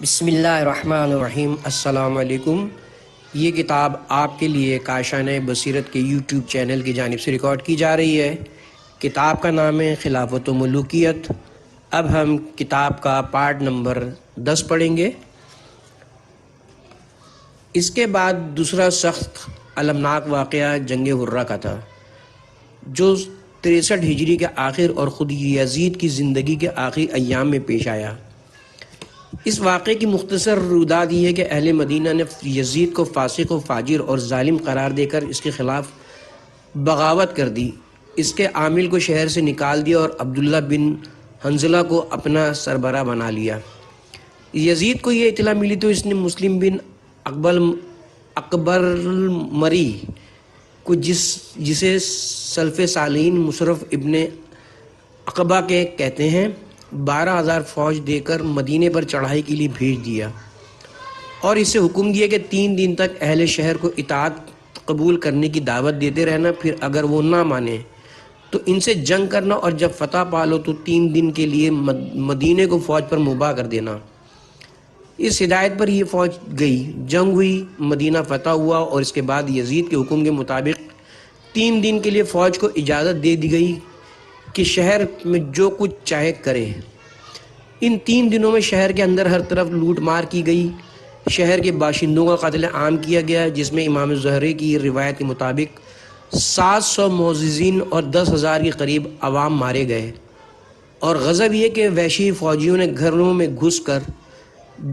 بسم اللہ الرحمن الرحیم۔ السلام علیکم۔ یہ کتاب آپ کے لیے کاشانہ بصیرت کے یوٹیوب چینل کی جانب سے ریکارڈ کی جا رہی ہے۔ کتاب کا نام ہے خلافت و ملوکیت۔ اب ہم کتاب کا پارٹ نمبر 10 پڑھیں گے۔ اس کے بعد دوسرا سخت المناک واقعہ جنگ حرہ کا تھا، جو 63 ہجری کے آخر اور خود یزید کی زندگی کے آخری ایام میں پیش آیا۔ اس واقعے کی مختصر روداد یہ ہے کہ اہل مدینہ نے یزید کو فاسق و فاجر اور ظالم قرار دے کر اس کے خلاف بغاوت کر دی، اس کے عامل کو شہر سے نکال دیا اور عبداللہ بن حنظلہ کو اپنا سربراہ بنا لیا۔ یزید کو یہ اطلاع ملی تو اس نے مسلم بن اکبر المری کو جسے سلف صالحین مشرف ابن عقبہ کے کہتے ہیں 12,000 فوج دے کر مدینے پر چڑھائی کے لیے بھیج دیا اور اسے حکم دیا کہ 3 دن تک اہل شہر کو اطاعت قبول کرنے کی دعوت دیتے رہنا، پھر اگر وہ نہ مانے تو ان سے جنگ کرنا اور جب فتح پالو تو 3 دن کے لیے مدینے کو فوج پر مباح کر دینا۔ اس ہدایت پر یہ فوج گئی، جنگ ہوئی، مدینہ فتح ہوا اور اس کے بعد یزید کے حکم کے مطابق 3 دن کے لیے فوج کو اجازت دے دی گئی کہ شہر میں جو کچھ چاہے کرے۔ ان 3 دنوں میں شہر کے اندر ہر طرف لوٹ مار کی گئی، شہر کے باشندوں کا قتل عام کیا گیا، جس میں امام زہری کی روایت کے مطابق 700 معززین اور 10,000 کے قریب عوام مارے گئے۔ اور غضب یہ کہ وحشی فوجیوں نے گھروں میں گھس کر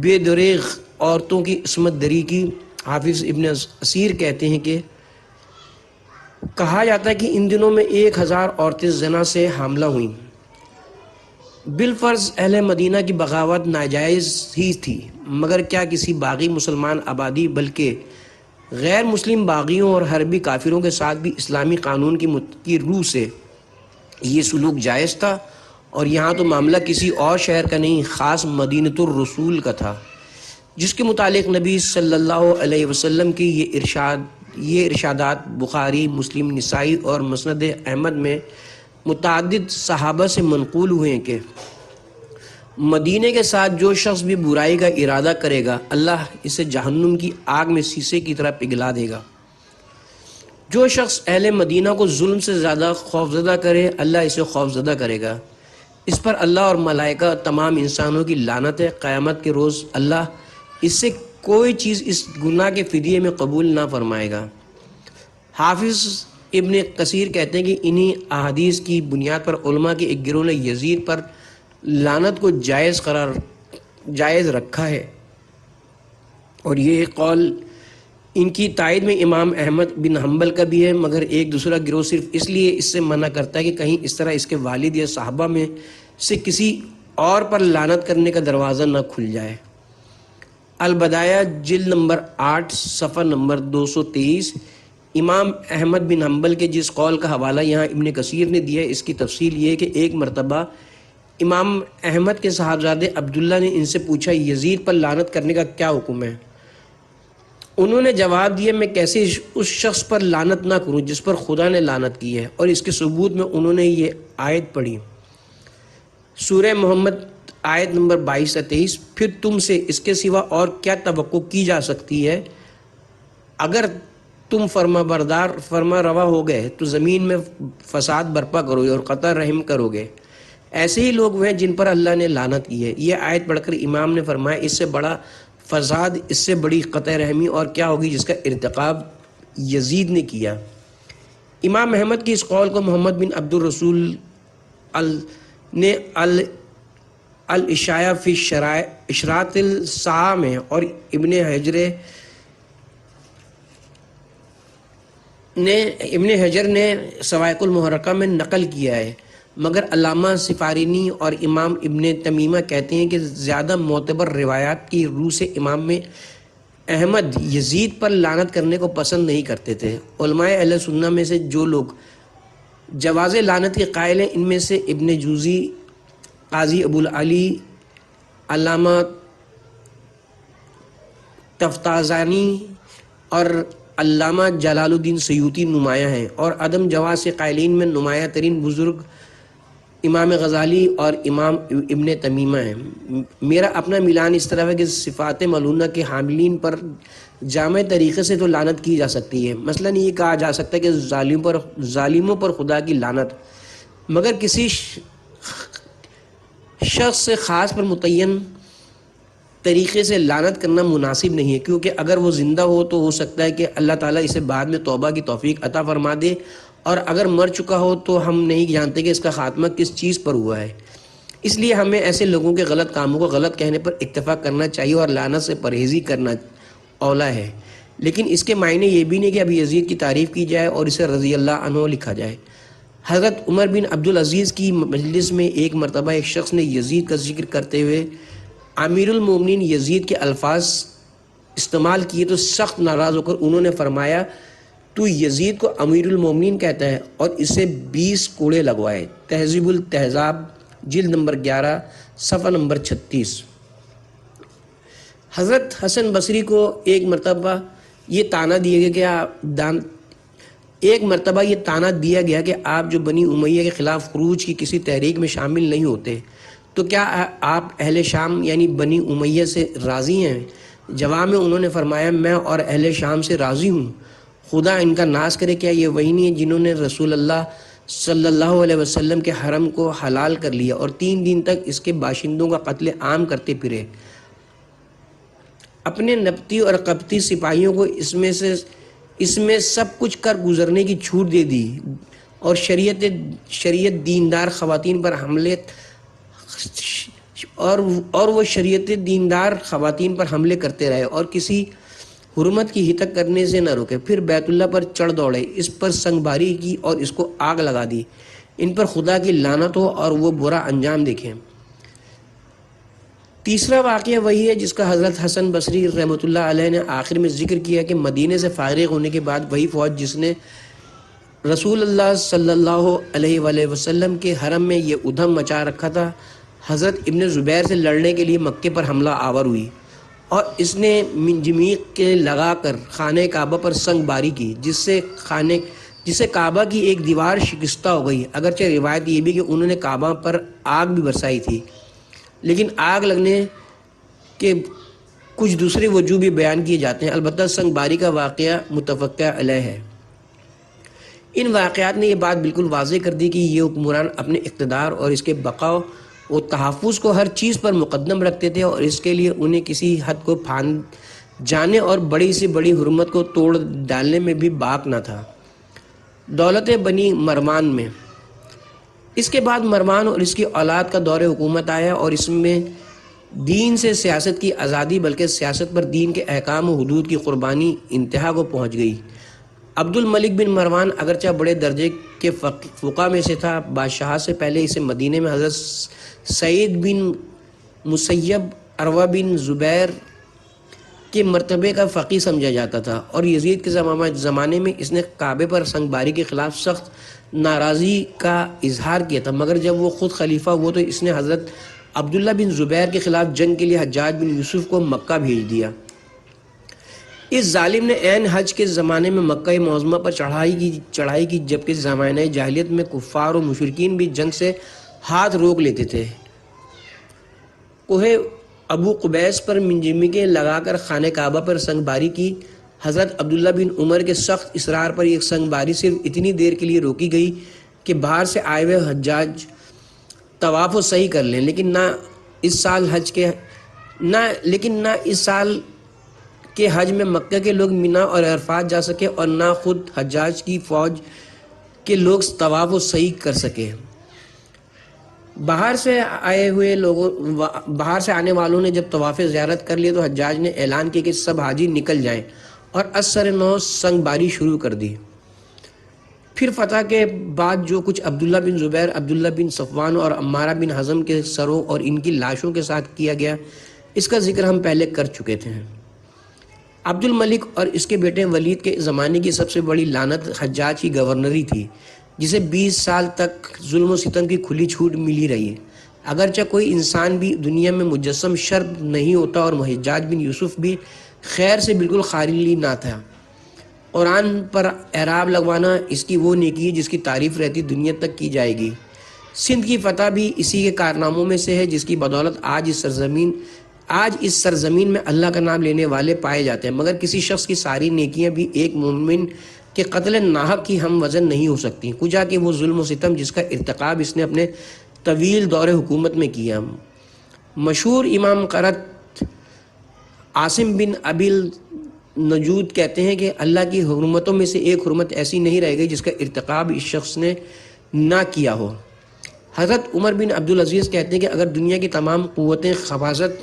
بے دریغ عورتوں کی عصمت دری کی۔ حافظ ابن اسیر کہتے ہیں کہ کہا جاتا ہے کہ ان دنوں میں 1,000 عورتیں زنا سے حاملہ ہوئیں۔ بالفرض اہل مدینہ کی بغاوت ناجائز ہی تھی، مگر کیا کسی باغی مسلمان آبادی بلکہ غیر مسلم باغیوں اور حربی کافروں کے ساتھ بھی اسلامی قانون کی روح سے یہ سلوک جائز تھا؟ اور یہاں تو معاملہ کسی اور شہر کا نہیں، خاص مدینۃ الرسول کا تھا، جس کے متعلق نبی صلی اللہ علیہ وسلم کی یہ ارشادات بخاری، مسلم، نسائی اور مسند احمد میں متعدد صحابہ سے منقول ہوئے ہیں کہ مدینے کے ساتھ جو شخص بھی برائی کا ارادہ کرے گا، اللہ اسے جہنم کی آگ میں سیسے کی طرح پگھلا دے گا۔ جو شخص اہل مدینہ کو ظلم سے زیادہ خوفزدہ کرے، اللہ اسے خوفزدہ کرے گا۔ اس پر اللہ اور ملائکہ تمام انسانوں کی لعنت ہے۔ قیامت کے روز اللہ اس سے کوئی چیز اس گناہ کے فدیے میں قبول نہ فرمائے گا۔ حافظ ابن کثیر کہتے ہیں کہ انہی احادیث کی بنیاد پر علماء کے ایک گروہ نے یزید پر لعنت کو جائز رکھا ہے، اور یہ قول ان کی تائید میں امام احمد بن حنبل کا بھی ہے، مگر ایک دوسرا گروہ صرف اس لیے اس سے منع کرتا ہے کہ کہیں اس طرح اس کے والد یا صحابہ میں سے کسی اور پر لعنت کرنے کا دروازہ نہ کھل جائے۔ البدایہ جلد نمبر 8 صفحہ نمبر 223۔ امام احمد بن حنبل کے جس قول کا حوالہ یہاں ابن کثیر نے دیا ہے، اس کی تفصیل یہ ہے کہ ایک مرتبہ امام احمد کے صاحبزادے عبداللہ نے ان سے پوچھا یزید پر لعنت کرنے کا کیا حکم ہے؟ انہوں نے جواب دیا میں کیسے اس شخص پر لعنت نہ کروں جس پر خدا نے لعنت کی ہے، اور اس کے ثبوت میں انہوں نے یہ آیت پڑھی، سورہ محمد آیت نمبر 22 سے 23۔ پھر تم سے اس کے سوا اور کیا توقع کی جا سکتی ہے؟ اگر تم فرما روا ہو گئے تو زمین میں فساد برپا کرو گے اور قطع رحم کرو گے، ایسے ہی لوگ ہیں جن پر اللہ نے لعنت کی ہے۔ یہ آیت پڑھ کر امام نے فرمایا اس سے بڑا فساد، اس سے بڑی قطع رحمی اور کیا ہوگی جس کا ارتکاب یزید نے کیا۔ امام احمد کی اس قول کو محمد بن عبد الرسول نے الاشاعہ فی اشراط الساعہ میں اور ابن حجر نے سوائق المحرقہ میں نقل کیا ہے، مگر علامہ سفارینی اور امام ابن تمیمہ کہتے ہیں کہ زیادہ معتبر روایات کی روح سے امام احمد یزید پر لعنت کرنے کو پسند نہیں کرتے تھے۔ علماء اہل سنہ میں سے جو لوگ جواز لعنت کے قائل ہیں، ان میں سے ابن جوزی، قاضی ابو العلی، علامہ تفتازانی اور علامہ جلال الدین سیوطی نمایاں ہیں، اور عدم جواز کے قائلین میں نمایاں ترین بزرگ امام غزالی اور امام ابن تیمیہ ہیں۔ میرا اپنا میلان اس طرح ہے کہ صفات ملونہ کے حاملین پر جامع طریقے سے تو لعنت کی جا سکتی ہے۔ مثلا یہ کہا جا سکتا ہے کہ ظالموں پر خدا کی لعنت، مگر کسی شخص سے خاص پر متعین طریقے سے لعنت کرنا مناسب نہیں ہے، کیونکہ اگر وہ زندہ ہو تو ہو سکتا ہے کہ اللہ تعالیٰ اسے بعد میں توبہ کی توفیق عطا فرما دے، اور اگر مر چکا ہو تو ہم نہیں جانتے کہ اس کا خاتمہ کس چیز پر ہوا ہے۔ اس لیے ہمیں ایسے لوگوں کے غلط کاموں کو غلط کہنے پر اکتفا کرنا چاہیے اور لعنت سے پرہیزی کرنا اولا ہے، لیکن اس کے معنی یہ بھی نہیں کہ ابھی یزید کی تعریف کی جائے اور اسے رضی اللہ عنہ لکھا جائے۔ حضرت عمر بن عبدالعزیز کی مجلس میں ایک مرتبہ ایک شخص نے یزید کا ذکر کرتے ہوئے امیر المومنین یزید کے الفاظ استعمال کیے تو سخت ناراض ہو کر انہوں نے فرمایا، تو یزید کو امیر المومنین کہتا ہے اور اسے 20 کوڑے لگوائے۔ تہذیب التہذاب جلد نمبر 11 صفحہ نمبر 36۔ حضرت حسن بصری کو ایک مرتبہ یہ تانا دیا گیا کہ آپ جو بنی امیہ کے خلاف خروج کی کسی تحریک میں شامل نہیں ہوتے تو کیا آپ اہل شام یعنی بنی امیہ سے راضی ہیں؟ جواب میں انہوں نے فرمایا، میں اور اہل شام سے راضی ہوں، خدا ان کا ناز کرے، کیا یہ وہی نہیں ہے جنہوں نے رسول اللہ صلی اللہ علیہ وسلم کے حرم کو حلال کر لیا اور 3 دن تک اس کے باشندوں کا قتل عام کرتے پھرے، اپنے نبطی اور قبطی سپاہیوں کو اس میں سب کچھ کر گزرنے کی چھوٹ دے دی، اور شریعت دیندار خواتین پر حملے کرتے رہے اور کسی حرمت کی ہتک کرنے سے نہ روکے، پھر بیت اللہ پر چڑھ دوڑے، اس پر سنگ باری کی اور اس کو آگ لگا دی۔ ان پر خدا کی لعنت ہو اور وہ برا انجام دیکھیں۔ تیسرا واقعہ وہی ہے جس کا حضرت حسن بصری رحمۃ اللہ علیہ نے آخر میں ذکر کیا کہ مدینے سے فارغ ہونے کے بعد وہی فوج جس نے رسول اللہ صلی اللہ علیہ وآلہ وسلم کے حرم میں یہ ادھم مچا رکھا تھا، حضرت ابن زبیر سے لڑنے کے لیے مکے پر حملہ آور ہوئی، اور اس نے منجمیق کے لگا کر خانہ کعبہ پر سنگ باری کی، جس سے کعبہ کی ایک دیوار شکستہ ہو گئی۔ اگرچہ روایت یہ بھی کہ انہوں نے کعبہ پر آگ بھی برسائی تھی، لیکن آگ لگنے کے کچھ دوسرے وجوہ بھی بیان کیے جاتے ہیں، البتہ سنگ باری کا واقعہ متفقہ علیہ ہے۔ ان واقعات نے یہ بات بالکل واضح کر دی کہ یہ حکمران اپنے اقتدار اور اس کے بقا و تحفظ کو ہر چیز پر مقدم رکھتے تھے، اور اس کے لیے انہیں کسی حد کو پھاند جانے اور بڑی سے بڑی حرمت کو توڑ ڈالنے میں بھی باک نہ تھا۔ دولت بنی مروان میں اس کے بعد مروان اور اس کی اولاد کا دور حکومت آیا، اور اس میں دین سے سیاست کی آزادی بلکہ سیاست پر دین کے احکام و حدود کی قربانی انتہا کو پہنچ گئی۔ عبد الملک بن مروان اگرچہ بڑے درجے کے فقہ میں سے تھا، بادشاہ سے پہلے اسے مدینے میں حضرت سعید بن مسیب، عروہ بن زبیر کے مرتبے کا فقیہ سمجھا جاتا تھا، اور یزید کے زمانے میں اس نے کعبے پر سنگ باری کے خلاف سخت ناراضی کا اظہار کیا تھا، مگر جب وہ خود خلیفہ ہوا تو اس نے حضرت عبداللہ بن زبیر کے خلاف جنگ کے لیے حجاج بن یوسف کو مکہ بھیج دیا۔ اس ظالم نے عین حج کے زمانے میں مکہ معظمہ پر چڑھائی کی جبکہ زمانہ جاہلیت میں کفار و مشرکین بھی جنگ سے ہاتھ روک لیتے تھے۔ کوہ ابو قبیس پر منجمکیں لگا کر خانہ کعبہ پر سنگ باری کی۔ حضرت عبداللہ بن عمر کے سخت اصرار پر ایک سنگ باری صرف اتنی دیر کے لیے روکی گئی کہ باہر سے آئے ہوئے حجاج طواف و سعی کر لیں، لیکن نہ اس سال کے حج میں مکہ کے لوگ مینا اور عرفات جا سکے، اور نہ خود حجاج کی فوج کے لوگ طواف و سعی کر سکے۔ باہر سے آنے والوں نے جب طواف زیارت کر لیے تو حجاج نے اعلان کیا کہ سب حاجی نکل جائیں، اور اثر نو سنگ باری شروع کر دی۔ پھر فتح کے بعد جو کچھ عبداللہ بن زبیر، عبداللہ بن صفوان اور عمارہ بن حزم کے سروں اور ان کی لاشوں کے ساتھ کیا گیا، اس کا ذکر ہم پہلے کر چکے تھے۔ عبد الملک اور اس کے بیٹے ولید کے زمانے کی سب سے بڑی لعنت حجاج کی گورنری تھی، جسے 20 سال تک ظلم و ستم کی کھلی چھوٹ ملی رہی ہے۔ اگرچہ کوئی انسان بھی دنیا میں مجسم شر نہیں ہوتا، اور حجاج بن یوسف بھی خیر سے بالکل خالی نہ تھا۔ قرآن پر اعراب لگوانا اس کی وہ نیکی ہے جس کی تعریف رہتی دنیا تک کی جائے گی۔ سندھ کی فتح بھی اسی کے کارناموں میں سے ہے جس کی بدولت آج اس سرزمین میں اللہ کا نام لینے والے پائے جاتے ہیں، مگر کسی شخص کی ساری نیکیاں بھی ایک مومن کے قتل ناحق کی ہم وزن نہیں ہو سکتی، کجا کہ وہ ظلم و ستم جس کا ارتکاب اس نے اپنے طویل دور حکومت میں کیا۔ مشہور امام قرۃ عاصم بن ابی النجود کہتے ہیں کہ اللہ کی حرمتوں میں سے ایک حرمت ایسی نہیں رہ گئی جس کا ارتکاب اس شخص نے نہ کیا ہو۔ حضرت عمر بن عبدالعزیز کہتے ہیں کہ اگر دنیا کی تمام قوتیں خباثت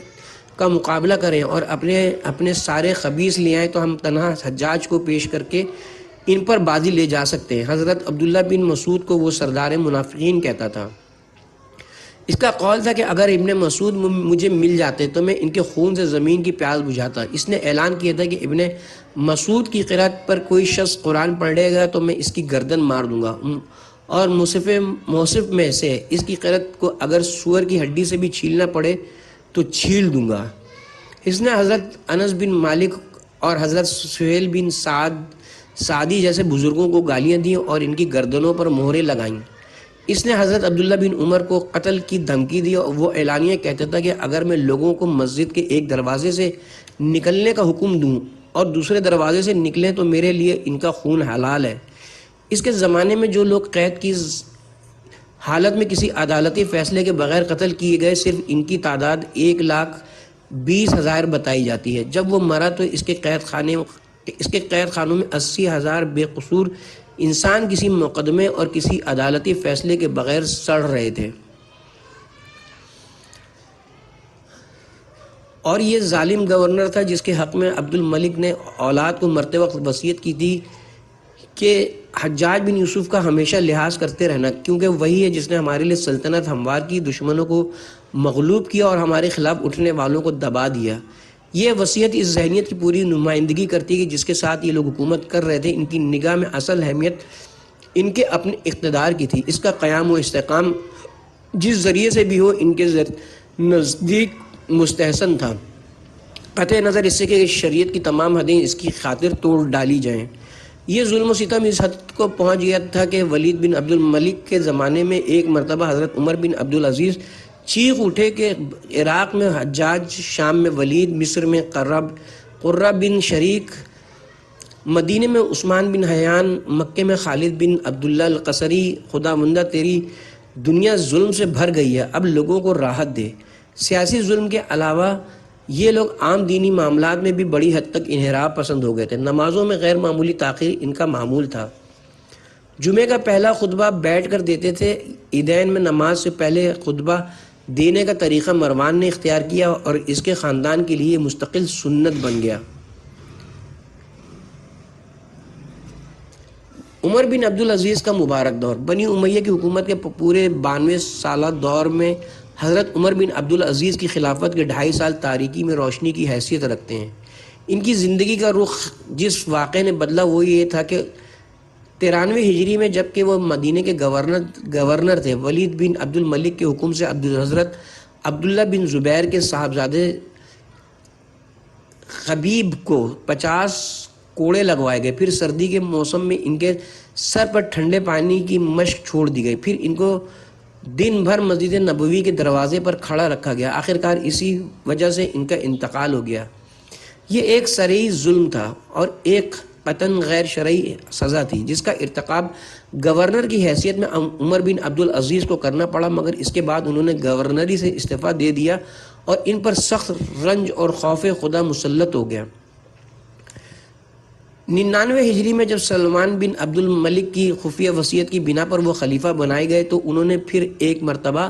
کا مقابلہ کریں اور اپنے سارے خبیث لے آئیں تو ہم تنہا حجاج کو پیش کر کے ان پر بازی لے جا سکتے ہیں۔ حضرت عبداللہ بن مسعود کو وہ سردار منافقین کہتا تھا۔ اس کا قول تھا کہ اگر ابن مسعود مجھے مل جاتے تو میں ان کے خون سے زمین کی پیاس بجھاتا۔ اس نے اعلان کیا تھا کہ ابن مسعود کی قرأت پر کوئی شخص قرآن پڑھے گا تو میں اس کی گردن مار دوں گا، اور موصف میں سے اس کی قرأت کو اگر سور کی ہڈی سے بھی چھیلنا پڑے تو چھیل دوں گا۔ اس نے حضرت انس بن مالک اور حضرت سہیل بن سعدی جیسے بزرگوں کو گالیاں دیں اور ان کی گردنوں پر مہریں لگائیں۔ اس نے حضرت عبداللہ بن عمر کو قتل کی دھمکی دی اور وہ اعلانیہ کہتا تھا کہ اگر میں لوگوں کو مسجد کے ایک دروازے سے نکلنے کا حکم دوں اور دوسرے دروازے سے نکلیں تو میرے لیے ان کا خون حلال ہے۔ اس کے زمانے میں جو لوگ قید کی حالت میں کسی عدالتی فیصلے کے بغیر قتل کیے گئے، صرف ان کی تعداد 1,20,000 بتائی جاتی ہے۔ جب وہ مرا تو اس کے قید خانوں میں 80,000 بے قصور انسان کسی مقدمے اور کسی عدالتی فیصلے کے بغیر سڑ رہے تھے، اور یہ ظالم گورنر تھا جس کے حق میں عبد الملک نے اولاد کو مرتے وقت وصیت کی تھی کہ حجاج بن یوسف کا ہمیشہ لحاظ کرتے رہنا، کیونکہ وہی ہے جس نے ہمارے لیے سلطنت ہموار کی، دشمنوں کو مغلوب کیا اور ہمارے خلاف اٹھنے والوں کو دبا دیا۔ یہ وصیت اس ذہنیت کی پوری نمائندگی کرتی ہے کہ جس کے ساتھ یہ لوگ حکومت کر رہے تھے۔ ان کی نگاہ میں اصل اہمیت ان کے اپنے اقتدار کی تھی، اس کا قیام و استحکام جس ذریعے سے بھی ہو ان کے نزدیک مستحسن تھا، قطع نظر اس سے کہ شریعت کی تمام حدیں اس کی خاطر توڑ ڈالی جائیں۔ یہ ظلم و ستم اس حد کو پہنچ گیا تھا کہ ولید بن عبد الملک کے زمانے میں ایک مرتبہ حضرت عمر بن عبدالعزیز چیخ اٹھے کہ عراق میں حجاج، شام میں ولید، مصر میں قرہ بن شریک، مدینے میں عثمان بن حیان، مکے میں خالد بن عبداللہ القصری، خداوندہ تیری دنیا ظلم سے بھر گئی ہے، اب لوگوں کو راحت دے۔ سیاسی ظلم کے علاوہ یہ لوگ عام دینی معاملات میں بھی بڑی حد تک انحراف پسند ہو گئے تھے۔ نمازوں میں غیر معمولی تاخیر ان کا معمول تھا۔ جمعے کا پہلا خطبہ بیٹھ کر دیتے تھے۔ عیدین میں نماز سے پہلے خطبہ دینے کا طریقہ مروان نے اختیار کیا اور اس کے خاندان کے لیے مستقل سنت بن گیا۔ عمر بن عبدالعزیز کا مبارک دور۔ بنی امیہ کی حکومت کے پورے 92 سالہ دور میں حضرت عمر بن عبدالعزیز کی خلافت کے 2.5 سال تاریکی میں روشنی کی حیثیت رکھتے ہیں۔ ان کی زندگی کا رخ جس واقعے نے بدلا وہ یہ تھا کہ 93 ہجری میں جب کہ وہ مدینے کے گورنر تھے، ولید بن عبد الملک کے حکم سے حضرت عبداللہ بن زبیر کے صاحبزادے خبیب کو 50 کوڑے لگوائے گئے۔ پھر سردی کے موسم میں ان کے سر پر ٹھنڈے پانی کی مشق چھوڑ دی گئی، پھر ان کو دن بھر مسجد نبوی کے دروازے پر کھڑا رکھا گیا۔ آخرکار اسی وجہ سے ان کا انتقال ہو گیا۔ یہ ایک صریح ظلم تھا اور ایک قطعاً غیر شرعی سزا تھی جس کا ارتکاب گورنر کی حیثیت میں عمر بن عبدالعزیز کو کرنا پڑا، مگر اس کے بعد انہوں نے گورنری سے استعفیٰ دے دیا اور ان پر سخت رنج اور خوف خدا مسلط ہو گیا۔ 99 ہجری میں جب سلمان بن عبد الملک کی خفیہ وصیت کی بنا پر وہ خلیفہ بنائے گئے تو انہوں نے پھر ایک مرتبہ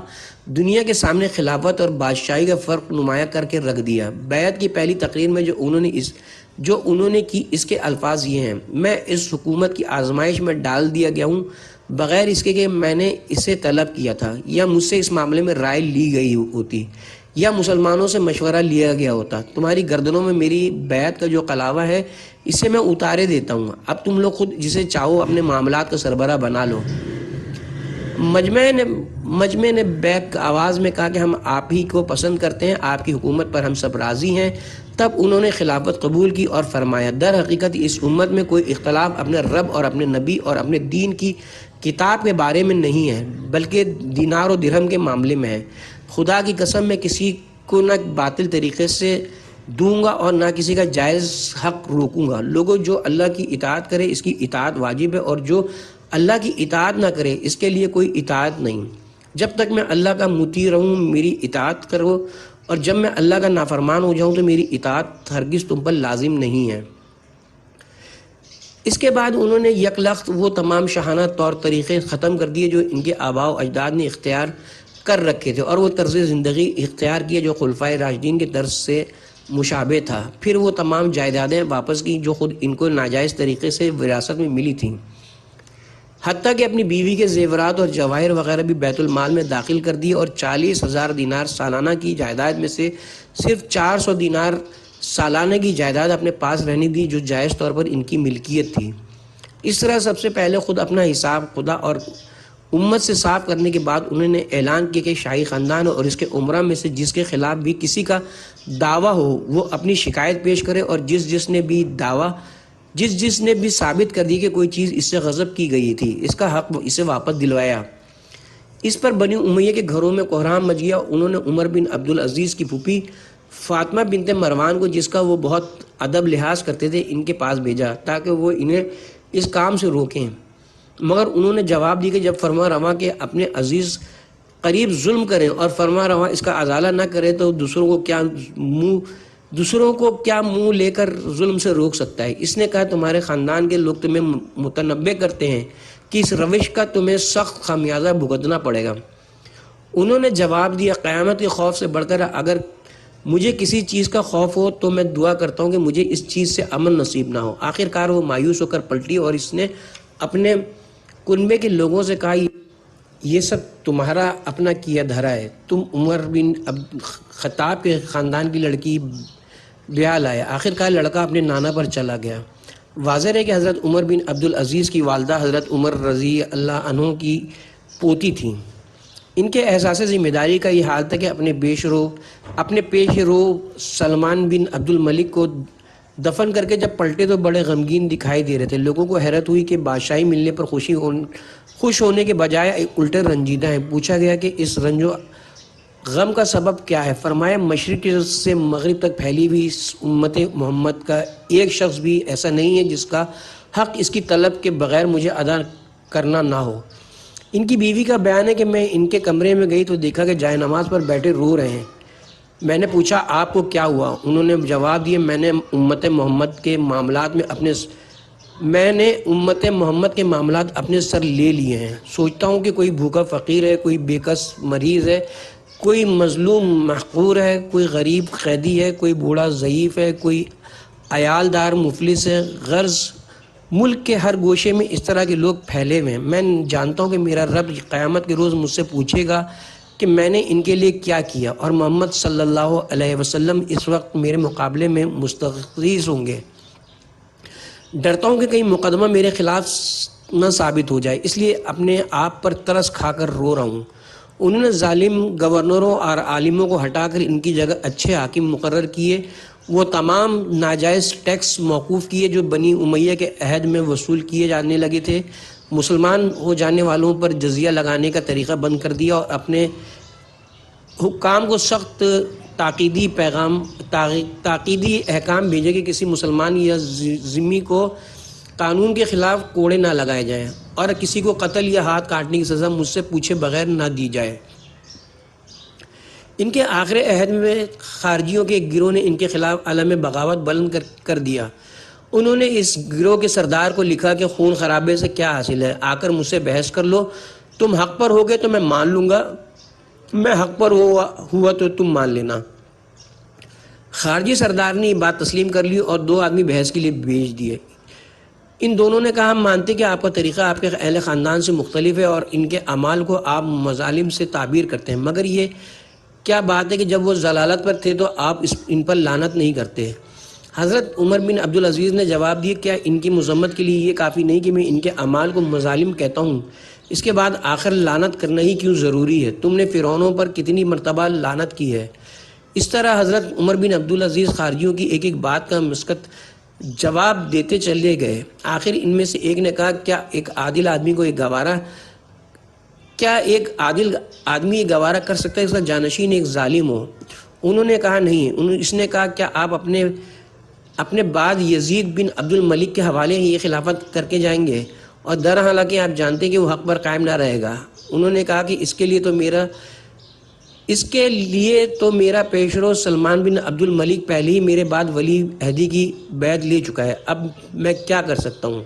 دنیا کے سامنے خلافت اور بادشاہی کا فرق نمایاں کر کے رکھ دیا۔ بیعت کی پہلی تقریر میں جو انہوں نے کی اس کے الفاظ یہ ہیں: میں اس حکومت کی آزمائش میں ڈال دیا گیا ہوں بغیر اس کے کہ میں نے اسے طلب کیا تھا یا مجھ سے اس معاملے میں رائے لی گئی ہوتی یا مسلمانوں سے مشورہ لیا گیا ہوتا۔ تمہاری گردنوں میں میری بیعت کا جو قلاوہ ہے اسے میں اتارے دیتا ہوں، اب تم لوگ خود جسے چاہو اپنے معاملات کا سربراہ بنا لو۔ مجمع نے بیک آواز میں کہا کہ ہم آپ ہی کو پسند کرتے ہیں، آپ کی حکومت پر ہم سب راضی ہیں۔ تب انہوں نے خلافت قبول کی اور فرمایا: در حقیقت اس امت میں کوئی اختلاف اپنے رب اور اپنے نبی اور اپنے دین کی کتاب کے بارے میں نہیں ہے بلکہ دینار و درہم کے معاملے میں ہے۔ خدا کی قسم میں کسی کو نہ باطل طریقے سے دوں گا اور نہ کسی کا جائز حق روکوں گا۔ لوگوں، جو اللہ کی اطاعت کرے اس کی اطاعت واجب ہے، اور جو اللہ کی اطاعت نہ کرے اس کے لیے کوئی اطاعت نہیں۔ جب تک میں اللہ کا مطیع رہوں میری اطاعت کرو، اور جب میں اللہ کا نافرمان ہو جاؤں تو میری اطاعت ہرگز تم پر لازم نہیں ہے۔ اس کے بعد انہوں نے یک لخت وہ تمام شاہانہ طور طریقے ختم کر دیے جو ان کے آباء و اجداد نے اختیار کر رکھے تھے، اور وہ طرز زندگی اختیار کیے جو خلفائے راشدین کے طرز سے مشابہ تھا۔ پھر وہ تمام جائیدادیں واپس کی جو خود ان کو ناجائز طریقے سے وراثت میں ملی تھیں، حتیٰ کہ اپنی بیوی کے زیورات اور جواہر وغیرہ بھی بیت المال میں داخل کر دیے، اور 40,000 دینار سالانہ کی جائیداد میں سے صرف 400 دینار سالانہ کی جائیداد اپنے پاس رہنے دی جو جائز طور پر ان کی ملکیت تھی۔ اس طرح سب سے پہلے خود اپنا حساب خدا اور امت سے صاف کرنے کے بعد انہوں نے اعلان کیا کہ شاہی خاندان اور اس کے عمرہ میں سے جس کے خلاف بھی کسی کا دعویٰ ہو وہ اپنی شکایت پیش کرے، اور جس نے بھی ثابت کر دی کہ کوئی چیز اس سے غصب کی گئی تھی اس کا حق اسے واپس دلوایا۔ اس پر بنی امیہ کے گھروں میں کوہرام مچ گیا۔ انہوں نے عمر بن عبدالعزیز کی پھوپھی فاطمہ بنت مروان کو، جس کا وہ بہت ادب لحاظ کرتے تھے، ان کے پاس بھیجا تاکہ وہ انہیں اس کام سے روکیں، مگر انہوں نے جواب دی کہ جب فرما رواں کے اپنے عزیز قریب ظلم کریں اور فرما رواں اس کا ازالہ نہ کرے تو دوسروں کو کیا منہ لے کر ظلم سے روک سکتا ہے۔ اس نے کہا تمہارے خاندان کے لوگ تمہیں متنبع کرتے ہیں کہ اس روش کا تمہیں سخت خمیازہ بھگتنا پڑے گا۔ انہوں نے جواب دیا قیامت کے خوف سے بڑھ کر اگر مجھے کسی چیز کا خوف ہو تو میں دعا کرتا ہوں کہ مجھے اس چیز سے امن نصیب نہ ہو۔ آخرکار وہ مایوس ہو کر پلٹی اور اس نے اپنے کنبے کے لوگوں سے کہا یہ سب تمہارا اپنا کیا دھرا ہے، تم عمر بن خطاب کے خاندان کی لڑکی بیاہ لائے۔ آخرکار لڑکا اپنے نانا پر چلا گیا۔ واضح ہے کہ حضرت عمر بن عبدالعزیز کی والدہ حضرت عمر رضی اللہ عنہ کی پوتی تھیں۔ ان کے احساس ذمہ داری کا یہ حال تھا کہ اپنے پیش رو سلمان بن عبد الملک کو دفن کر کے جب پلٹے تو بڑے غمگین دکھائی دے رہے تھے۔ لوگوں کو حیرت ہوئی کہ بادشاہی ملنے پر خوش ہونے کے بجائے الٹے رنجیدہ ہیں۔ پوچھا گیا کہ اس رنج و غم کا سبب کیا ہے؟ فرمایا مشرق سے مغرب تک پھیلی ہوئی اس امت محمد کا ایک شخص بھی ایسا نہیں ہے جس کا حق اس کی طلب کے بغیر مجھے ادا کرنا نہ ہو۔ ان کی بیوی کا بیان ہے کہ میں ان کے کمرے میں گئی تو دیکھا کہ جائے نماز پر بیٹھے رو رہے ہیں۔ میں نے پوچھا آپ کو کیا ہوا؟ انہوں نے جواب دیا میں نے امت محمد کے معاملات اپنے سر لے لیے ہیں۔ سوچتا ہوں کہ کوئی بھوکا فقیر ہے، کوئی بے کس مریض ہے، کوئی مظلوم محقور ہے، کوئی غریب قیدی ہے، کوئی بوڑھا ضعیف ہے، کوئی عیال دار مفلس ہے۔ غرض ملک کے ہر گوشے میں اس طرح کے لوگ پھیلے ہوئے ہیں۔ میں جانتا ہوں کہ میرا رب قیامت کے روز مجھ سے پوچھے گا کہ میں نے ان کے لیے کیا کیا، اور محمد صلی اللہ علیہ وسلم اس وقت میرے مقابلے میں مستغیث ہوں گے۔ ڈرتا ہوں کہ کہیں مقدمہ میرے خلاف نہ ثابت ہو جائے، اس لیے اپنے آپ پر ترس کھا کر رو رہا ہوں۔ انہوں نے ظالم گورنروں اور عالموں کو ہٹا کر ان کی جگہ اچھے حاکم مقرر کیے۔ وہ تمام ناجائز ٹیکس موقوف کیے جو بنی امیہ کے عہد میں وصول کیے جانے لگے تھے۔ مسلمان ہو جانے والوں پر جزیہ لگانے کا طریقہ بند کر دیا، اور اپنے حکام کو سخت تاکیدی احکام بھیجے کہ کسی مسلمان یا ذمہ کو قانون کے خلاف کوڑے نہ لگائے جائیں، اور کسی کو قتل یا ہاتھ کاٹنے کی سزا مجھ سے پوچھے بغیر نہ دی جائے۔ ان کے آخر عہد میں خارجیوں کے ایک گروہ نے ان کے خلاف علم بغاوت بلند کر دیا۔ انہوں نے اس گروہ کے سردار کو لکھا کہ خون خرابے سے کیا حاصل ہے، آ کر مجھ سے بحث کر لو، تم حق پر ہوگے تو میں مان لوں گا، میں حق پر ہوا تو تم مان لینا۔ خارجی سردار نے یہ بات تسلیم کر لی اور 2 آدمی بحث کے لیے بھیج دیے۔ ان دونوں نے کہا ہم مانتے کہ آپ کا طریقہ آپ کے اہل خاندان سے مختلف ہے اور ان کے اعمال کو آپ مظالم سے تعبیر کرتے ہیں، مگر یہ کیا بات ہے کہ جب وہ ضلالت پر تھے تو آپ ان پر لعنت نہیں کرتے؟ حضرت عمر بن عبدالعزیز نے جواب دیا کیا ان کی مذمت کے لیے یہ کافی نہیں کہ میں ان کے اعمال کو مظالم کہتا ہوں؟ اس کے بعد آخر لعنت کرنا ہی کیوں ضروری ہے؟ تم نے فرعونوں پر کتنی مرتبہ لعنت کی ہے۔ اس طرح حضرت عمر بن عبدالعزیز خارجیوں کی ایک ایک بات کا مسکت جواب دیتے چلے گئے۔ آخر ان میں سے ایک نے کہا کیا ایک عادل آدمی یہ گوارا کر سکتا ہے اس کا جانشین ایک ظالم ہو؟ انہوں نے کہا نہیں۔ اس نے کہا کیا آپ اپنے بعد یزید بن عبد الملک کے حوالے یہ خلافت کر کے جائیں گے؟ اور در حالانکہ آپ جانتے ہیں کہ وہ حق پر قائم نہ رہے گا۔ انہوں نے کہا کہ اس کے لیے تو میرا پیشرو سلمان بن عبد الملک پہلے ہی میرے بعد ولی عہدی کی بیعت لے چکا ہے، اب میں کیا کر سکتا ہوں؟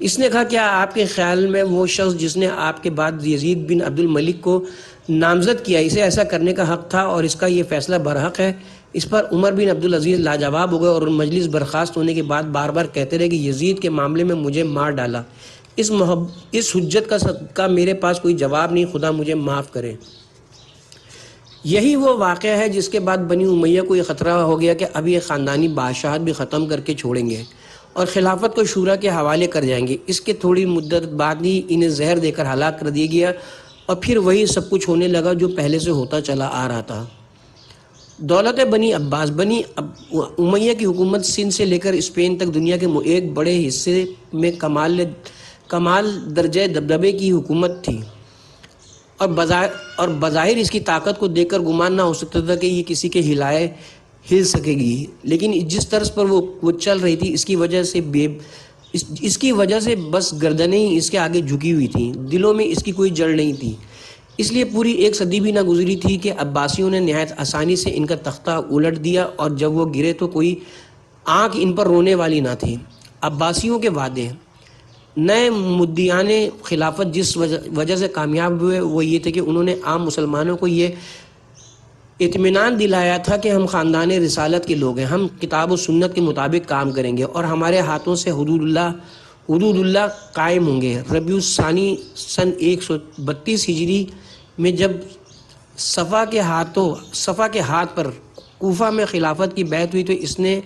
اس نے کہا کیا آپ کے خیال میں وہ شخص جس نے آپ کے بعد یزید بن عبد الملک کو نامزد کیا اسے ایسا کرنے کا حق تھا اور اس کا یہ فیصلہ برحق ہے؟ اس پر عمر بن عبدالعزیز لاجواب ہو گئے اور مجلس برخاست ہونے کے بعد بار بار کہتے رہے کہ یزید کے معاملے میں مجھے مار ڈالا، اس حجت کا صدقہ میرے پاس کوئی جواب نہیں، خدا مجھے معاف کرے۔ یہی وہ واقعہ ہے جس کے بعد بنی امیہ کو یہ خطرہ ہو گیا کہ اب یہ خاندانی بادشاہت بھی ختم کر کے چھوڑیں گے اور خلافت کو شورا کے حوالے کر جائیں گے۔ اس کے تھوڑی مدت بعد ہی انہیں زہر دے کر ہلاک کر دیا گیا اور پھر وہی سب کچھ ہونے لگا جو پہلے سے ہوتا چلا آ رہا تھا۔ دولت بنی عباس بنی امیہ کی حکومت سندھ سے لے کر اسپین تک دنیا کے ایک بڑے حصے میں کمال درجہ دبدبے کی حکومت تھی، اور بظاہر اس کی طاقت کو دیکھ کر گمان نہ ہو سکتا تھا کہ یہ کسی کے ہل سکے گی، لیکن جس طرز پر وہ چل رہی تھی اس کی وجہ سے بس گردنیں ہی اس کے آگے جھکی ہوئی تھیں، دلوں میں اس کی کوئی جڑ نہیں تھی۔ اس لیے پوری ایک صدی بھی نہ گزری تھی کہ عباسیوں نے نہایت آسانی سے ان کا تختہ الٹ دیا، اور جب وہ گرے تو کوئی آنکھ ان پر رونے والی نہ تھی۔ عباسیوں کے وعدے، نئے مدعیان خلافت جس وجہ سے کامیاب ہوئے وہ یہ تھے کہ انہوں نے عام مسلمانوں کو یہ اطمینان دلایا تھا کہ ہم خاندان رسالت کے لوگ ہیں، ہم کتاب و سنت کے مطابق کام کریں گے اور ہمارے ہاتھوں سے حدود اللہ قائم ہوں گے۔ ربیع الثانی سن 132 ہجری میں جب صفا کے ہاتھ پر کوفہ میں خلافت کی بیعت ہوئی تو اس نے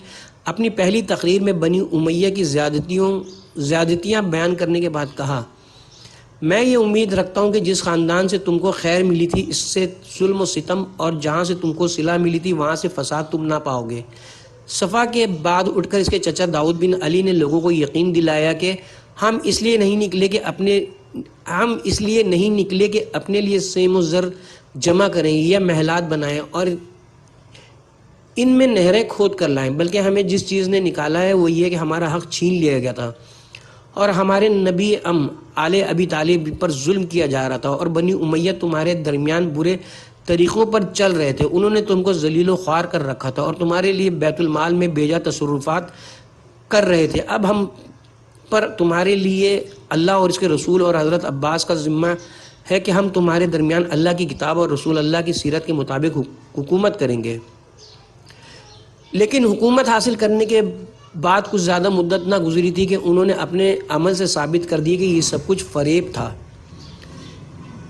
اپنی پہلی تقریر میں بنی امیہ کی زیادتیاں بیان کرنے کے بعد کہا، میں یہ امید رکھتا ہوں کہ جس خاندان سے تم کو خیر ملی تھی اس سے ظلم و ستم، اور جہاں سے تم کو صلہ ملی تھی وہاں سے فساد تم نہ پاؤ گے۔ صفا کے بعد اٹھ کر اس کے چچا داؤد بن علی نے لوگوں کو یقین دلایا کہ ہم اس لیے نہیں نکلے کہ اپنے لیے سیم و زر جمع کریں یا محلات بنائیں اور ان میں نہریں کھود کر لائیں، بلکہ ہمیں جس چیز نے نکالا ہے وہ یہ کہ ہمارا حق چھین لیا گیا تھا اور ہمارے نبی آل ابی طالب پر ظلم کیا جا رہا تھا، اور بنی امیہ تمہارے درمیان برے طریقوں پر چل رہے تھے، انہوں نے تم کو ذلیل و خوار کر رکھا تھا اور تمہارے لیے بیت المال میں بیجا تصرفات کر رہے تھے۔ اب ہم پر تمہارے لیے اللہ اور اس کے رسول اور حضرت عباس کا ذمہ ہے کہ ہم تمہارے درمیان اللہ کی کتاب اور رسول اللہ کی سیرت کے مطابق حکومت کریں گے۔ لیکن حکومت حاصل کرنے کے بعد کچھ زیادہ مدت نہ گزری تھی کہ انہوں نے اپنے عمل سے ثابت کر دیا کہ یہ سب کچھ فریب تھا۔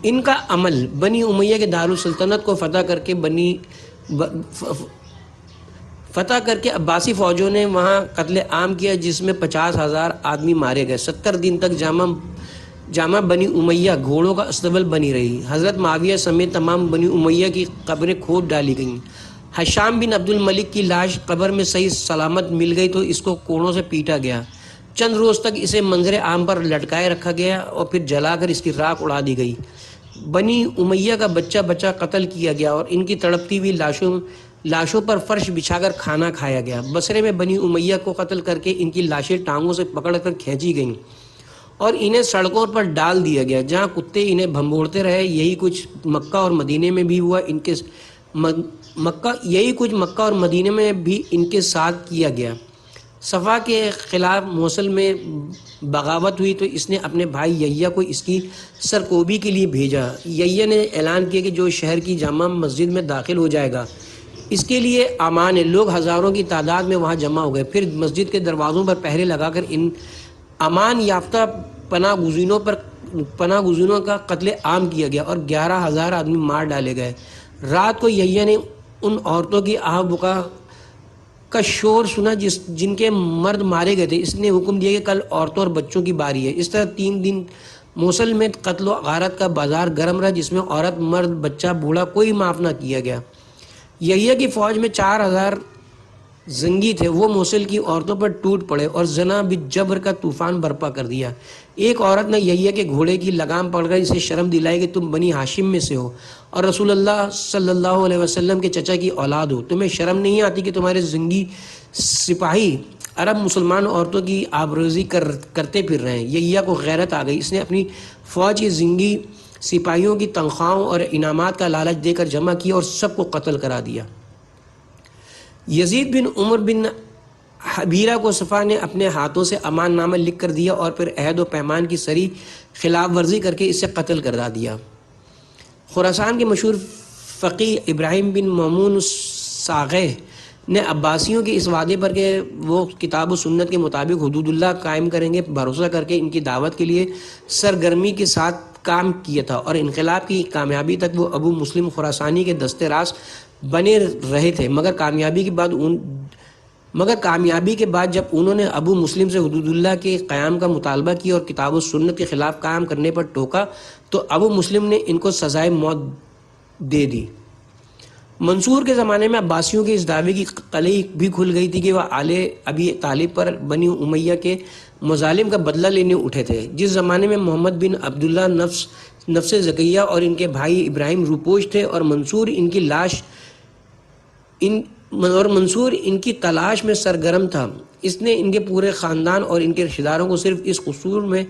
ان کا عمل بنی امیہ کے دارالسلطنت کو فتح کر کے عباسی فوجوں نے وہاں قتل عام کیا، جس میں 50,000 آدمی مارے گئے۔ 70 دن تک جامع بنی امیہ گھوڑوں کا استبل بنی رہی۔ حضرت معاویہ سمیت تمام بنی امیہ کی قبریں کھود ڈالی گئیں۔ ہشام بن عبد الملک کی لاش قبر میں صحیح سلامت مل گئی تو اس کو کوڑوں سے پیٹا گیا، چند روز تک اسے منظر عام پر لٹکائے رکھا گیا اور پھر جلا کر اس کی راکھ اڑا دی گئی۔ بنی امیہ کا بچہ قتل کیا گیا اور ان کی تڑپتی ہوئی لاشوں پر فرش بچھا کر کھانا کھایا گیا۔ بصرے میں بنی امیہ کو قتل کر کے ان کی لاشیں ٹانگوں سے پکڑ کر کھینچی گئیں اور انہیں سڑکوں پر ڈال دیا گیا جہاں کتے انہیں بھنبوڑتے رہے۔ یہی کچھ مکہ اور مدینے میں بھی ہوا، ان کے ساتھ کیا گیا۔ صفا کے خلاف موصل میں بغاوت ہوئی تو اس نے اپنے بھائی یحییٰ کو اس کی سرکوبی کے لیے بھیجا۔ یحییٰ نے اعلان کیا کہ جو شہر کی جامع مسجد میں داخل ہو جائے گا اس کے لیے امان ہے۔ لوگ ہزاروں کی تعداد میں وہاں جمع ہو گئے، پھر مسجد کے دروازوں پر پہرے لگا کر ان امان یافتہ پناہ گزینوں کا قتل عام کیا گیا اور 11,000 آدمی مار ڈالے گئے۔ رات کو یحییٰ نے ان عورتوں کی آہ بکا کا شور سنا جن کے مرد مارے گئے تھے۔ اس نے حکم دیا کہ کل عورتوں اور بچوں کی باری ہے۔ اس طرح 3 دن موصل میں قتل و غارت کا بازار گرم رہا، جس میں عورت مرد بچہ بوڑھا کوئی معاف نہ کیا گیا۔ یحییٰ کی فوج میں زنگی تھے وہ موصل کی عورتوں پر ٹوٹ پڑے اور زنا بالجبر کا طوفان برپا کر دیا۔ ایک عورت نے یحییٰ کے گھوڑے کی لگام پکڑ کر اسے شرم دلائی کہ تم بنی ہاشم میں سے ہو اور رسول اللہ صلی اللہ علیہ وسلم کے چچا کی اولاد ہو، تمہیں شرم نہیں آتی کہ تمہارے زنگی سپاہی عرب مسلمان عورتوں کی آبروزی کرتے پھر رہے ہیں۔ یحییٰ کو غیرت آ گئی، اس نے اپنی فوج کی زنگی سپاہیوں کی تنخواہوں اور انعامات کا لالچ دے کر جمع کیا اور سب کو قتل کرا دیا۔ یزید بن عمر بن حبیرہ کو صفا نے اپنے ہاتھوں سے امان نامہ لکھ کر دیا اور پھر عہد و پیمان کی صریح خلاف ورزی کر کے اسے قتل کرا دیا۔ خراسان کے مشہور فقیہ ابراہیم بن مامون ساغہ نے عباسیوں کے اس وعدے پر کہ وہ کتاب و سنت کے مطابق حدود اللہ قائم کریں گے بھروسہ کر کے ان کی دعوت کے لیے سرگرمی کے ساتھ کام کیا تھا، اور انقلاب کی کامیابی تک وہ ابو مسلم خراسانی کے دست راست بنے رہے تھے، مگر کامیابی کے بعد جب انہوں نے ابو مسلم سے حدود اللہ کے قیام کا مطالبہ کیا اور کتاب و سنت کے خلاف کام کرنے پر ٹوکا تو ابو مسلم نے ان کو سزائے موت دے دی۔ منصور کے زمانے میں عباسیوں کے اس دعوے کی قلعی بھی کھل گئی تھی کہ وہ آل ابی طالب پر بنی امیہ کے مظالم کا بدلہ لینے اٹھے تھے۔ جس زمانے میں محمد بن عبداللہ نفس زکیہ اور ان کے بھائی ابراہیم روپوش تھے اور منصور ان کی تلاش میں سرگرم تھا، اس نے ان کے پورے خاندان اور ان کے رشتہ داروں کو صرف اس قصور میں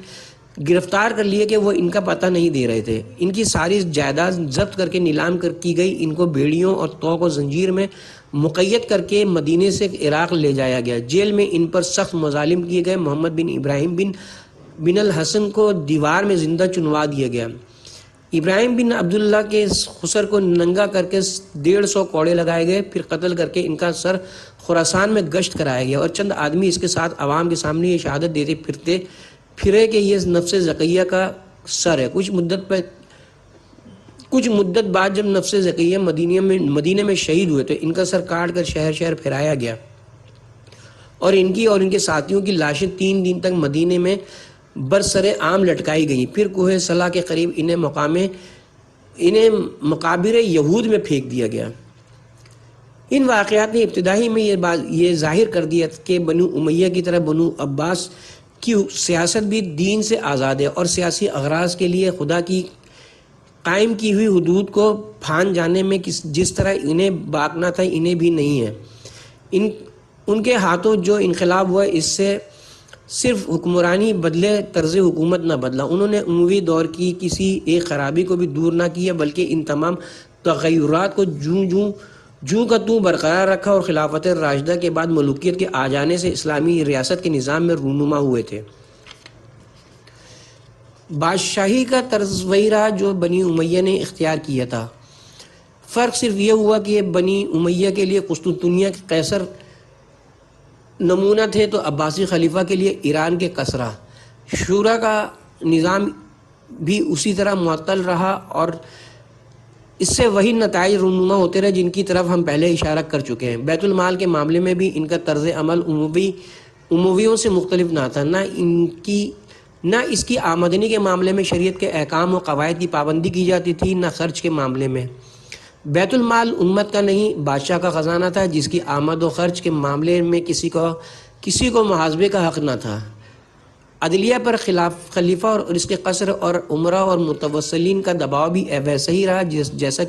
گرفتار کر لیے کہ وہ ان کا پتہ نہیں دے رہے تھے۔ ان کی ساری جائیداد ضبط کر کے نیلام کی گئی، ان کو بیڑیوں اور طوق و زنجیر میں مقید کر کے مدینے سے عراق لے جایا گیا۔ جیل میں ان پر سخت مظالم کیے گئے۔ محمد بن ابراہیم بن الحسن کو دیوار میں زندہ چنوا دیا گیا۔ ابراہیم بن عبداللہ کے خسر کو ننگا کر کے 150 کوڑے لگائے گئے، پھر قتل کر کے ان کا سر خراسان میں گشت کرایا گیا، اور چند آدمی اس کے ساتھ عوام کے سامنے یہ شہادت دیتے پھرے کہ یہ نفس زکیہ کا سر ہے۔ کچھ مدت بعد جب نفس زکیہ مدینے میں شہید ہوئے تو ان کا سر کاٹ کر شہر شہر پھیرایا گیا، اور ان کی اور ان کے ساتھیوں کی لاشیں 3 دن تک مدینے میں برسر عام لٹکائی گئی، پھر کوہ صلا کے قریب انہیں مقابر یہود میں پھینک دیا گیا۔ ان واقعات نے ابتدائی میں یہ ظاہر کر دیا کہ بنو امیہ کی طرح بنو عباس کی سیاست بھی دین سے آزاد ہے، اور سیاسی اغراض کے لیے خدا کی قائم کی ہوئی حدود کو پھان جانے میں جس طرح انہیں باکنا تھا انہیں بھی نہیں ہے۔ ان کے ہاتھوں جو انقلاب ہوا اس سے صرف حکمرانی بدلے، طرز حکومت نہ بدلا۔ انہوں نے اموی دور کی کسی ایک خرابی کو بھی دور نہ کیا، بلکہ ان تمام تغیرات کو جوں کا توں برقرار رکھا، اور خلافت راشدہ کے بعد ملوکیت کے آ جانے سے اسلامی ریاست کے نظام میں رونما ہوئے تھے۔ بادشاہی کا طرز وہی رہا جو بنی امیہ نے اختیار کیا تھا، فرق صرف یہ ہوا کہ بنی امیہ کے لیے قسطنطنیہ کے قیصر نمونہ تھے تو عباسی خلیفہ کے لیے ایران کے کسریٰ۔ شورا کا نظام بھی اسی طرح معطل رہا، اور اس سے وہی نتائج رونما ہوتے رہے جن کی طرف ہم پہلے اشارہ کر چکے ہیں۔ بیت المال کے معاملے میں بھی ان کا طرز عمل امویوں سے مختلف نہ تھا، نہ اس کی آمدنی کے معاملے میں شریعت کے احکام و قواعد کی پابندی کی جاتی تھی، نہ خرچ کے معاملے میں۔ بیت المال امت کا نہیں بادشاہ کا خزانہ تھا، جس کی آمد و خرچ کے معاملے میں کسی کو محاسبے کا حق نہ تھا۔ عدلیہ پر خلیفہ اور اس کے قصر اور عمرا اور متوسلین کا دباؤ بھی ویسا ہی رہا جیسا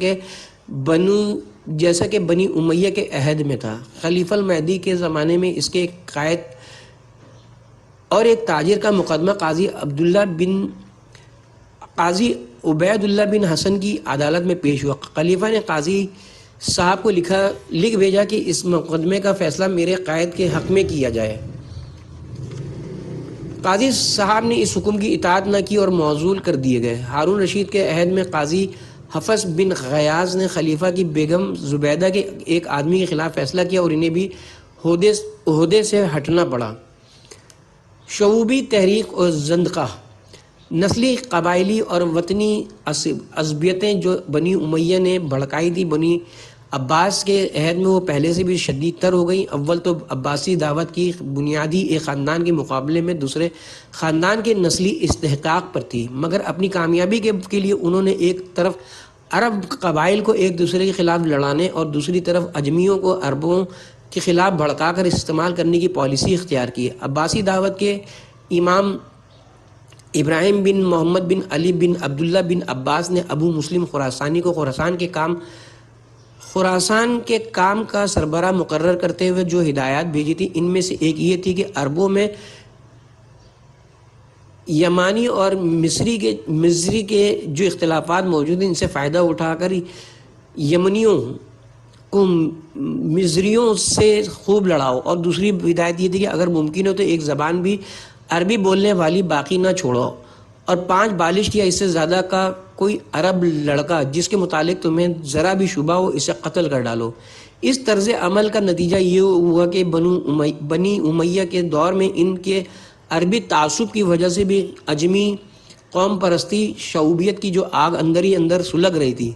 کہ بنی امیہ کے عہد میں تھا۔ خلیفہ المہدی کے زمانے میں اس کے ایک قائد اور ایک تاجر کا مقدمہ قاضی عبید اللہ بن حسن کی عدالت میں پیش ہوا۔ خلیفہ نے قاضی صاحب کو لکھ بھیجا کہ اس مقدمے کا فیصلہ میرے قائد کے حق میں کیا جائے۔ قاضی صاحب نے اس حکم کی اطاعت نہ کی اور معزول کر دیے گئے۔ ہارون رشید کے عہد میں قاضی حفص بن غیاث نے خلیفہ کی بیگم زبیدہ کے ایک آدمی کے خلاف فیصلہ کیا اور انہیں بھی عہدے سے ہٹنا پڑا۔ شعوبی تحریک اور زندقہ، نسلی، قبائلی اور وطنی عصبیتیں جو بنی امیہ نے بھڑکائی تھی بنی عباس کے عہد میں وہ پہلے سے بھی شدید تر ہو گئی۔ اول تو عباسی دعوت کی بنیادی ایک خاندان کے مقابلے میں دوسرے خاندان کے نسلی استحقاق پر تھی، مگر اپنی کامیابی کے لیے انہوں نے ایک طرف عرب قبائل کو ایک دوسرے کے خلاف لڑانے اور دوسری طرف اجمیوں کو عربوں کے خلاف بھڑکا کر استعمال کرنے کی پالیسی اختیار کی۔ عباسی دعوت کے امام ابراہیم بن محمد بن علی بن عبداللہ بن عباس نے ابو مسلم خراسانی کو خراسان کے کام کا سربراہ مقرر کرتے ہوئے جو ہدایات بھیجی تھی، ان میں سے ایک یہ تھی کہ عربوں میں یمانی اور مصری کے جو اختلافات موجود ہیں، ان سے فائدہ اٹھا کر یمنیوں کو مصریوں سے خوب لڑاؤ۔ اور دوسری ہدایت یہ تھی کہ اگر ممکن ہو تو ایک زبان بھی عربی بولنے والی باقی نہ چھوڑو، اور 5 بالغ یا اس سے زیادہ کا کوئی عرب لڑکا جس کے متعلق تمہیں ذرا بھی شبہ ہو، اسے قتل کر ڈالو۔ اس طرز عمل کا نتیجہ یہ ہوا کہ بنی امیہ کے دور میں ان کے عربی تعصب کی وجہ سے بھی اجمی قوم پرستی شعوبیت کی جو آگ اندر ہی اندر سلگ رہی تھی،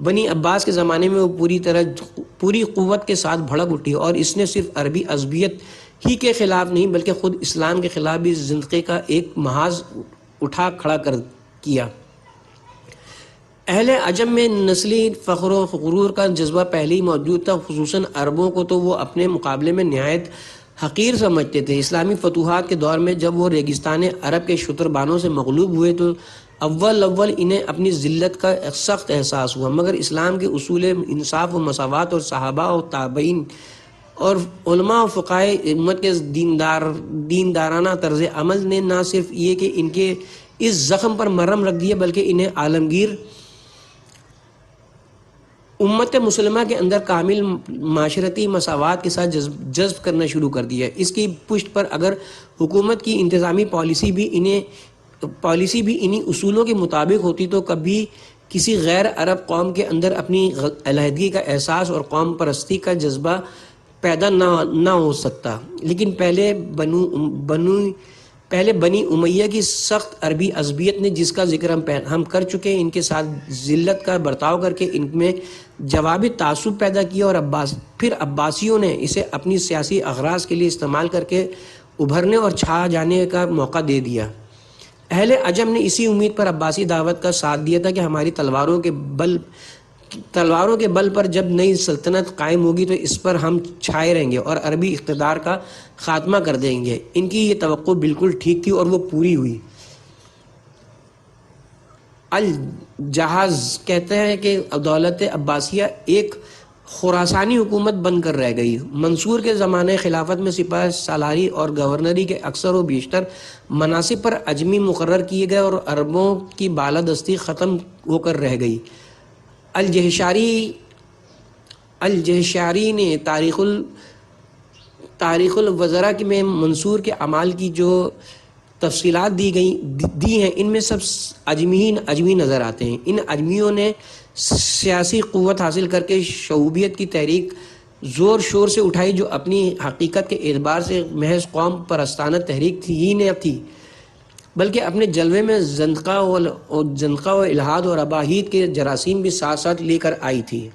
بنی عباس کے زمانے میں وہ پوری قوت کے ساتھ بھڑک اٹھی، اور اس نے صرف عربی عصبیت ہی کے خلاف نہیں بلکہ خود اسلام کے خلاف بھی زندقے کا ایک محاذ اٹھا کھڑا کر کیا۔ اہل عجم میں نسلی فخر و غرور کا جذبہ پہلے ہی موجود تھا، خصوصاً عربوں کو تو وہ اپنے مقابلے میں نہایت حقیر سمجھتے تھے۔ اسلامی فتوحات کے دور میں جب وہ ریگستان عرب کے شتربانوں سے مغلوب ہوئے تو اول انہیں اپنی ذلت کا سخت احساس ہوا، مگر اسلام کے اصول انصاف و مساوات اور صحابہ و تابعین اور علماء و فقہائے امت کے دیندارانہ طرز عمل نے نہ صرف یہ کہ ان کے اس زخم پر مرہم رکھ دیا بلکہ انہیں عالمگیر امت مسلمہ کے اندر کامل معاشرتی مساوات کے ساتھ جذب کرنا شروع کر دیا۔ اس کی پشت پر اگر حکومت کی انتظامی پالیسی بھی انہی اصولوں کے مطابق ہوتی تو کبھی کسی غیر عرب قوم کے اندر اپنی علیحدگی کا احساس اور قوم پرستی کا جذبہ پیدا نہ ہو سکتا۔ لیکن پہلے بنی امیہ کی سخت عربی عصبیت نے، جس کا ذکر ہم کر چکے ہیں، ان کے ساتھ ذلت کا برتاؤ کر کے ان میں جوابی تعصب پیدا کیا، اور پھر عباسیوں نے اسے اپنی سیاسی اغراض کے لیے استعمال کر کے ابھرنے اور چھا جانے کا موقع دے دیا۔ اہل عجم نے اسی امید پر عباسی دعوت کا ساتھ دیا تھا کہ ہماری تلواروں کے بل پر جب نئی سلطنت قائم ہوگی تو اس پر ہم چھائے رہیں گے اور عربی اقتدار کا خاتمہ کر دیں گے۔ ان کی یہ توقع بالکل ٹھیک تھی اور وہ پوری ہوئی۔ الجہاز کہتے ہیں کہ دولت عباسیہ ایک خراسانی حکومت بن کر رہ گئی۔ منصور کے زمانہ خلافت میں سپہ سالاری اور گورنری کے اکثر و بیشتر مناصب پر اجمی مقرر کیے گئے اور عربوں کی بالادستی ختم ہو کر رہ گئی۔ الجہشاری نے تاریخ الوزراء میں منصور کے اعمال کی جو تفصیلات دی ہیں، ان میں سب اجمی نظر آتے ہیں۔ ان اجمیوں نے سیاسی قوت حاصل کر کے شعوبیت کی تحریک زور شور سے اٹھائی، جو اپنی حقیقت کے اعتبار سے محض قوم پرستانہ تحریک ہی نہ تھی بلکہ اپنے جلوے میں زندقہ و الحاد اور اباحید کے جراثیم بھی ساتھ ساتھ لے کر آئی تھی۔